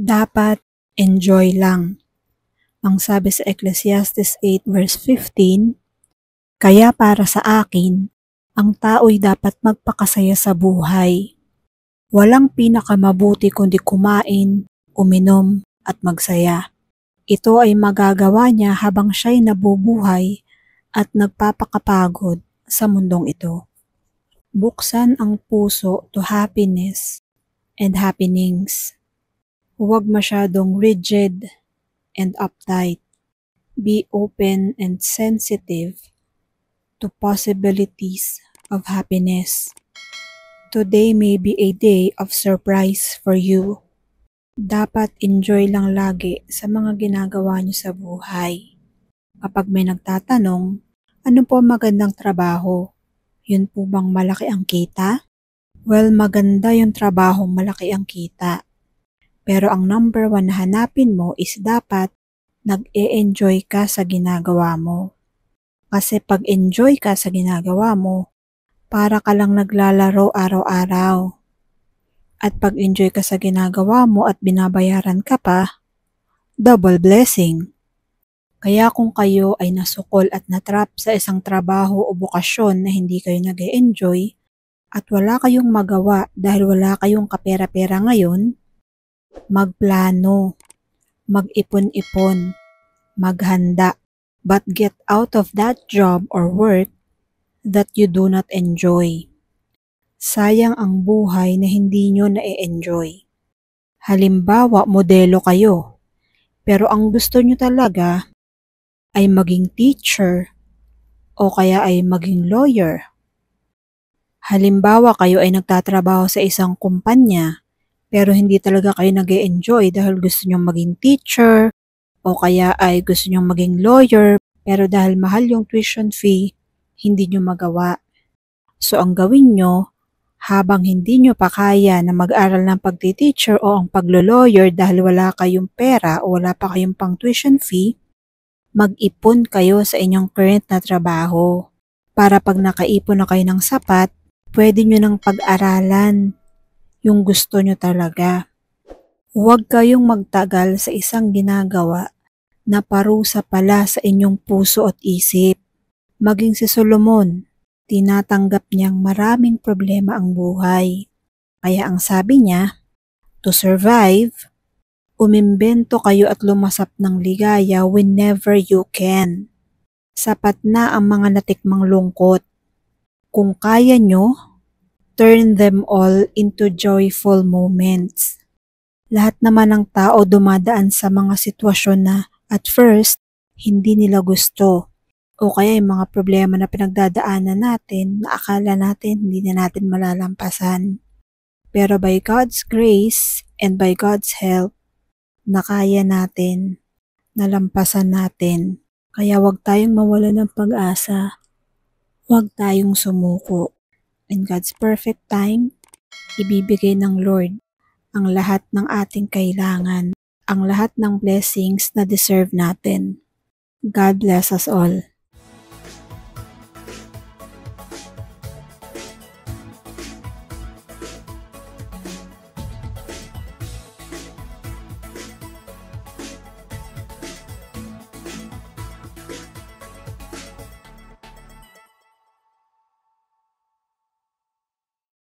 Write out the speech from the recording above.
Dapat enjoy lang. Ang sabi sa Ecclesiastes 8 verse 15, kaya para sa akin, ang tao'y dapat magpakasaya sa buhay. Walang pinakamabuti kundi kumain, uminom at magsaya. Ito ay magagawa niya habang siya'y nabubuhay at nagpapakapagod sa mundong ito. Buksan ang puso to happiness and happenings. Huwag masyadong rigid and uptight. Be open and sensitive to possibilities of happiness. Today may be a day of surprise for you. Dapat enjoy lang lagi sa mga ginagawa niyo sa buhay. Kapag may nagtatanong, ano po magandang trabaho? Yun po bang malaki ang kita? Well, maganda yung trabahong malaki ang kita. Pero ang number 1 na hanapin mo is dapat nag-e-enjoy ka sa ginagawa mo. Kasi pag enjoy ka sa ginagawa mo, para ka lang naglalaro araw-araw. At pag enjoy ka sa ginagawa mo at binabayaran ka pa, double blessing. Kaya kung kayo ay nasukol at natrap sa isang trabaho o bukasyon na hindi kayo nag-e-enjoy at wala kayong magawa dahil wala kayong kapera-pera ngayon, magplano, mag-ipon-ipon, maghanda, but get out of that job or work that you do not enjoy. Sayang ang buhay na hindi nyo na-enjoy. Halimbawa, modelo kayo, pero ang gusto nyo talaga ay maging teacher o kaya ay maging lawyer. Halimbawa, kayo ay nagtatrabaho sa isang kumpanya, pero hindi talaga kayo nag-e-enjoy dahil gusto nyo maging teacher o kaya ay gusto nyo maging lawyer, pero dahil mahal yung tuition fee, hindi nyo magawa. So ang gawin nyo, habang hindi nyo pa kaya na mag-aral ng pagti-teacher o ang paglo-lawyer dahil wala kayong pera o wala pa kayong pang tuition fee, mag-ipon kayo sa inyong current na trabaho. Para pag nakaipon na kayo ng sapat, pwede nyo nang pag-aralan yung gusto nyo talaga. Huwag kayong magtagal sa isang ginagawa na parusa pala sa inyong puso at isip. Maging si Solomon, tinatanggap niyang maraming problema ang buhay. Kaya ang sabi niya, to survive, umimbento kayo at lumasap ng ligaya whenever you can. Sapat na ang mga natikmang lungkot. Kung kaya nyo, turn them all into joyful moments. Lahat naman ng tao dumadaan sa mga sitwasyon na at first, hindi nila gusto. O kaya yung mga problema na pinagdadaanan natin na akala natin hindi na natin malalampasan. Pero by God's grace and by God's help, nakaya natin, nalampasan natin. Kaya huwag tayong mawala ng pag-asa. Huwag tayong sumuko. In God's perfect time, ibibigay ng Lord ang lahat ng ating kailangan, ang lahat ng blessings na deserve natin. God bless us all.